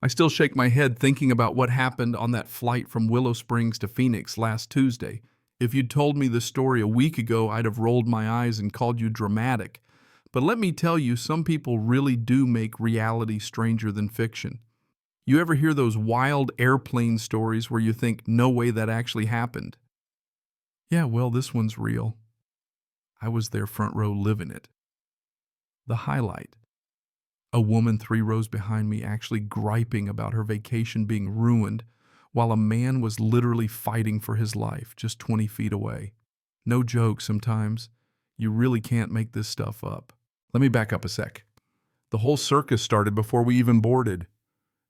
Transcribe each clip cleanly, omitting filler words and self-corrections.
I still shake my head thinking about what happened on that flight from Willow Springs to Phoenix last Tuesday. If you'd told me the story a week ago, I'd have rolled my eyes and called you dramatic. But let me tell you, some people really do make reality stranger than fiction. You ever hear those wild airplane stories where you think, no way that actually happened? Yeah, well, this one's real. I was there front row living it. The highlight: a woman 3 rows behind me actually griping about her vacation being ruined, while a man was literally fighting for his life just 20 feet away. No joke, sometimes you really can't make this stuff up. Let me back up a sec. The whole circus started before we even boarded.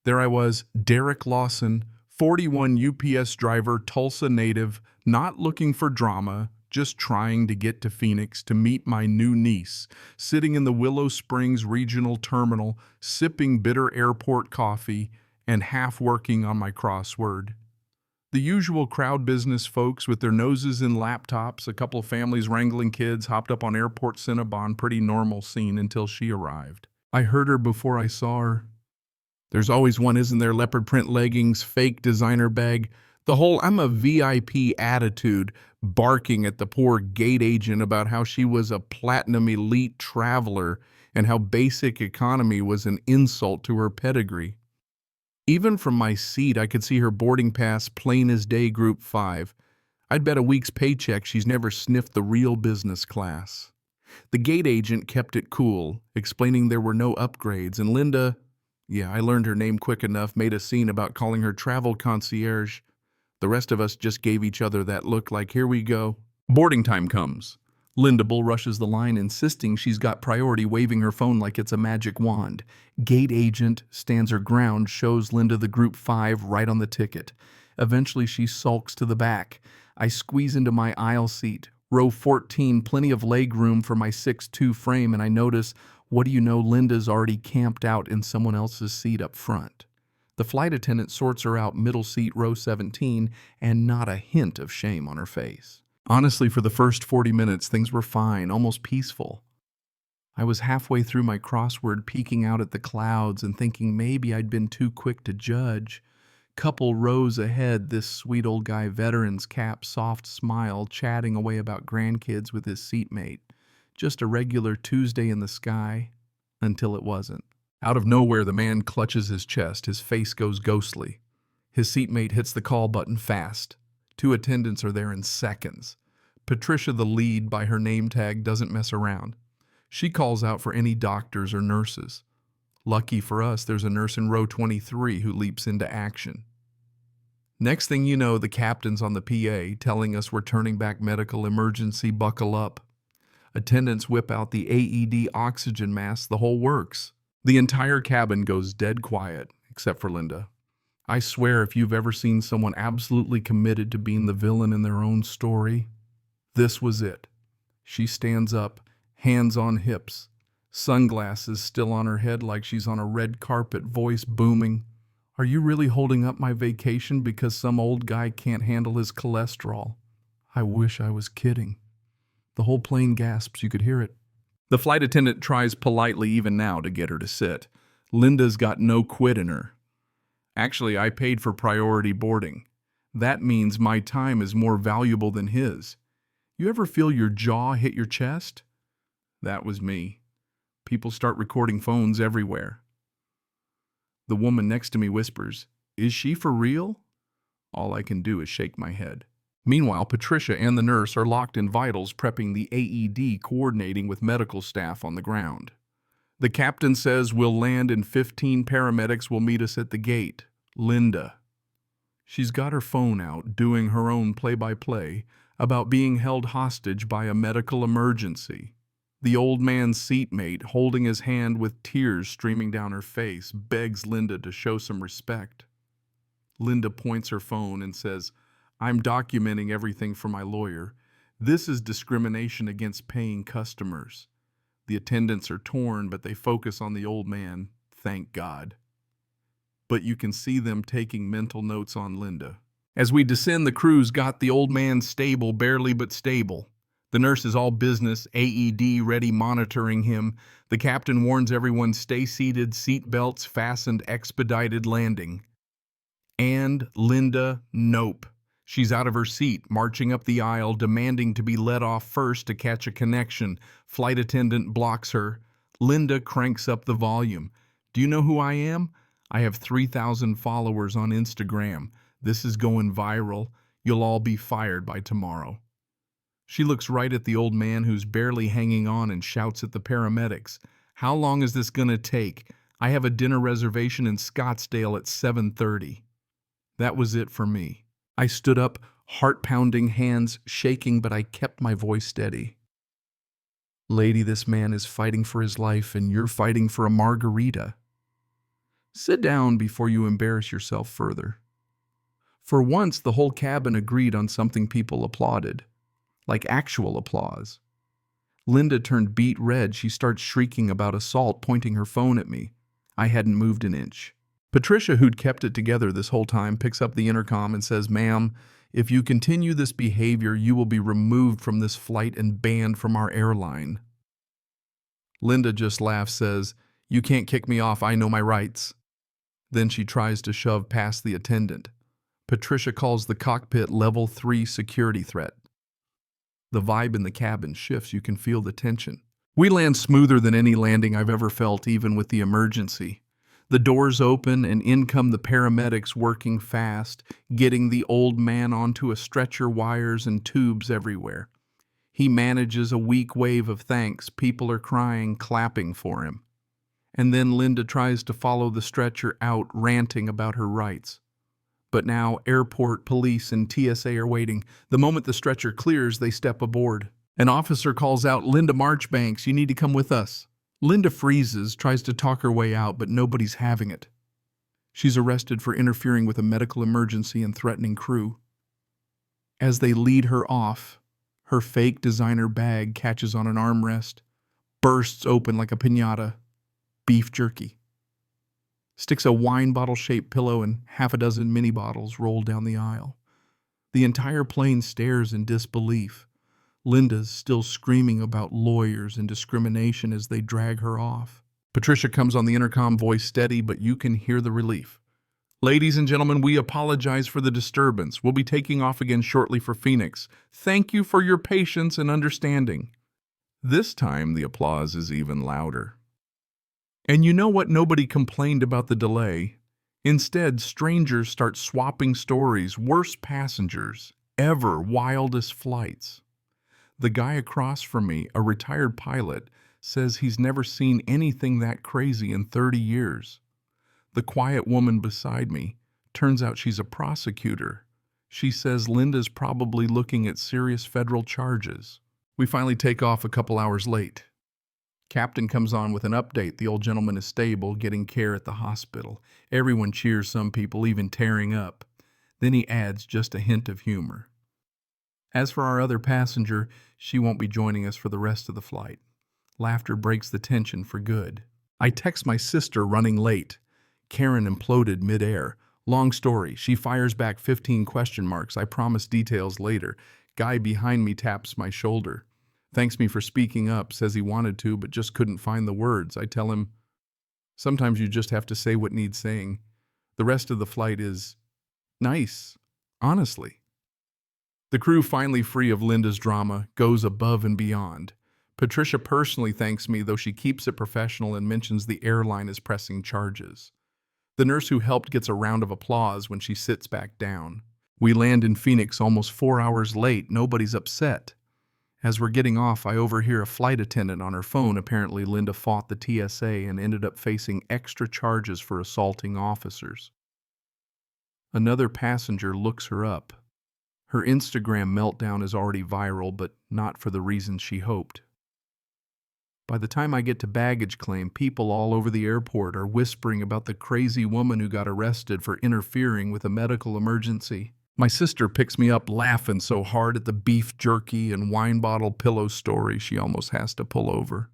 There I was, Derek Lawson, 41 UPS driver, Tulsa native, not looking for drama, just trying to get to Phoenix to meet my new niece, sitting in the Willow Springs Regional Terminal, sipping bitter airport coffee and half working on my crossword. The usual crowd business folks with their noses in laptops, a couple of families wrangling kids hopped up on airport Cinnabon, pretty normal scene until she arrived. I heard her before I saw her. There's always one, isn't there? Leopard print leggings, fake designer bag, the whole I'm a VIP attitude, barking at the poor gate agent about how she was a platinum elite traveler and how basic economy was an insult to her pedigree. Even from my seat, I could see her boarding pass, plain as day, Group 5. I'd bet a week's paycheck she's never sniffed the real business class. The gate agent kept it cool, explaining there were no upgrades, and Linda, yeah, I learned her name quick enough, made a scene about calling her travel concierge. The rest of us just gave each other that look like, here we go. Boarding time comes. Linda bull rushes the line, insisting she's got priority, waving her phone like it's a magic wand. Gate agent stands her ground, shows Linda the Group 5 right on the ticket. Eventually she sulks to the back. I squeeze into my aisle seat. Row 14, plenty of leg room for my 6'2" frame, and I notice, what do you know, Linda's already camped out in someone else's seat up front. The flight attendant sorts her out, middle seat, row 17, and not a hint of shame on her face. Honestly, for the first 40 minutes, things were fine, almost peaceful. I was halfway through my crossword, peeking out at the clouds and thinking maybe I'd been too quick to judge. Couple rows ahead, this sweet old guy, veteran's cap, soft smile, chatting away about grandkids with his seatmate. Just a regular Tuesday in the sky, until it wasn't. Out of nowhere, the man clutches his chest. His face goes ghostly. His seatmate hits the call button fast. 2 attendants are there in seconds. Patricia, the lead by her name tag, doesn't mess around. She calls out for any doctors or nurses. Lucky for us, there's a nurse in row 23 who leaps into action. Next thing you know, the captain's on the PA telling us we're turning back medical emergency, buckle up. Attendants whip out the AED oxygen mask, the whole works. The entire cabin goes dead quiet, except for Linda. I swear, if you've ever seen someone absolutely committed to being the villain in their own story, this was it. She stands up, hands on hips, sunglasses still on her head like she's on a red carpet, voice booming. Are you really holding up my vacation because some old guy can't handle his cholesterol? I wish I was kidding. The whole plane gasps, you could hear it. The flight attendant tries politely even now to get her to sit. Linda's got no quit in her. Actually, I paid for priority boarding. That means my time is more valuable than his. You ever feel your jaw hit your chest? That was me. People start recording phones everywhere. The woman next to me whispers, "Is she for real?" All I can do is shake my head. Meanwhile, Patricia and the nurse are locked in vitals, prepping the AED, coordinating with medical staff on the ground. The captain says we'll land and 15 paramedics will meet us at the gate. Linda. She's got her phone out, doing her own play-by-play about being held hostage by a medical emergency. The old man's seatmate, holding his hand with tears streaming down her face, begs Linda to show some respect. Linda points her phone and says, "I'm documenting everything for my lawyer. This is discrimination against paying customers." The attendants are torn, but they focus on the old man, thank God. But you can see them taking mental notes on Linda. As we descend, the crew's got the old man stable, barely but stable. The nurse is all business, AED ready, monitoring him. The captain warns everyone, stay seated, seat belts fastened, expedited landing. And Linda, nope. She's out of her seat, marching up the aisle, demanding to be let off first to catch a connection. Flight attendant blocks her. Linda cranks up the volume. Do you know who I am? I have 3,000 followers on Instagram. This is going viral. You'll all be fired by tomorrow. She looks right at the old man who's barely hanging on and shouts at the paramedics. How long is this gonna take? I have a dinner reservation in Scottsdale at 7:30. That was it for me. I stood up, heart-pounding, hands shaking, but I kept my voice steady. Lady, this man is fighting for his life, and you're fighting for a margarita. Sit down before you embarrass yourself further. For once, the whole cabin agreed on something people applauded, like actual applause. Linda turned beet red. She starts shrieking about assault, pointing her phone at me. I hadn't moved an inch. Patricia, who'd kept it together this whole time, picks up the intercom and says, "Ma'am, if you continue this behavior, you will be removed from this flight and banned from our airline." Linda just laughs, says, "You can't kick me off, I know my rights." Then she tries to shove past the attendant. Patricia calls the cockpit level 3 security threat. The vibe in the cabin shifts. You can feel the tension. We land smoother than any landing I've ever felt, even with the emergency. The doors open and in come the paramedics working fast, getting the old man onto a stretcher, wires and tubes everywhere. He manages a weak wave of thanks. People are crying, clapping for him. And then Linda tries to follow the stretcher out, ranting about her rights. But now airport police and TSA are waiting. The moment the stretcher clears, they step aboard. An officer calls out, "Linda Marchbanks, you need to come with us." Linda freezes, tries to talk her way out, but nobody's having it. She's arrested for interfering with a medical emergency and threatening crew. As they lead her off, her fake designer bag catches on an armrest, bursts open like a piñata. Beef jerky. Sticks a wine bottle-shaped pillow and half a dozen mini bottles roll down the aisle. The entire plane stares in disbelief. Linda's still screaming about lawyers and discrimination as they drag her off. Patricia comes on the intercom, voice steady, but you can hear the relief. "Ladies and gentlemen, we apologize for the disturbance. We'll be taking off again shortly for Phoenix. Thank you for your patience and understanding." This time, the applause is even louder. And you know what? Nobody complained about the delay. Instead, strangers start swapping stories. Worst passengers ever, wildest flights. The guy across from me, a retired pilot, says he's never seen anything that crazy in 30 years. The quiet woman beside me, turns out she's a prosecutor. She says Linda's probably looking at serious federal charges. We finally take off a couple hours late. Captain comes on with an update. The old gentleman is stable, getting care at the hospital. Everyone cheers, some people even tearing up. Then he adds just a hint of humor. As for our other passenger, she won't be joining us for the rest of the flight. Laughter breaks the tension for good. I text my sister running late. Karen imploded midair. Long story. She fires back 15 question marks. I promise details later. Guy behind me taps my shoulder. Thanks me for speaking up, says he wanted to, but just couldn't find the words. I tell him, sometimes you just have to say what needs saying. The rest of the flight is nice, honestly. The crew, finally free of Linda's drama, goes above and beyond. Patricia personally thanks me, though she keeps it professional and mentions the airline is pressing charges. The nurse who helped gets a round of applause when she sits back down. We land in Phoenix almost 4 hours late. Nobody's upset. As we're getting off, I overhear a flight attendant on her phone. Apparently, Linda fought the TSA and ended up facing extra charges for assaulting officers. Another passenger looks her up. Her Instagram meltdown is already viral, but not for the reasons she hoped. By the time I get to baggage claim, people all over the airport are whispering about the crazy woman who got arrested for interfering with a medical emergency. My sister picks me up laughing so hard at the beef jerky and wine bottle pillow story she almost has to pull over.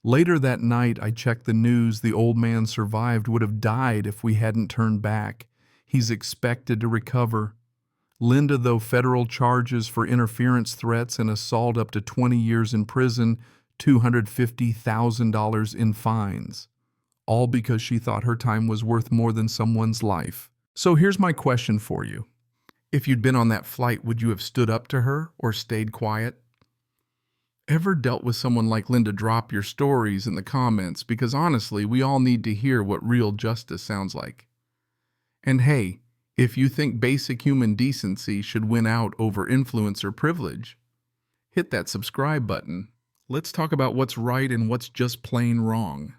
Later that night, I checked the news. The old man survived, would have died if we hadn't turned back. He's expected to recover. Linda, though, federal charges for interference threats and assault up to 20 years in prison, $250,000 in fines. All because she thought her time was worth more than someone's life. So here's my question for you. If you'd been on that flight, would you have stood up to her or stayed quiet? Ever dealt with someone like Linda? Drop your stories in the comments, because honestly, we all need to hear what real justice sounds like. And hey, if you think basic human decency should win out over influencer privilege, hit that subscribe button. Let's talk about what's right and what's just plain wrong.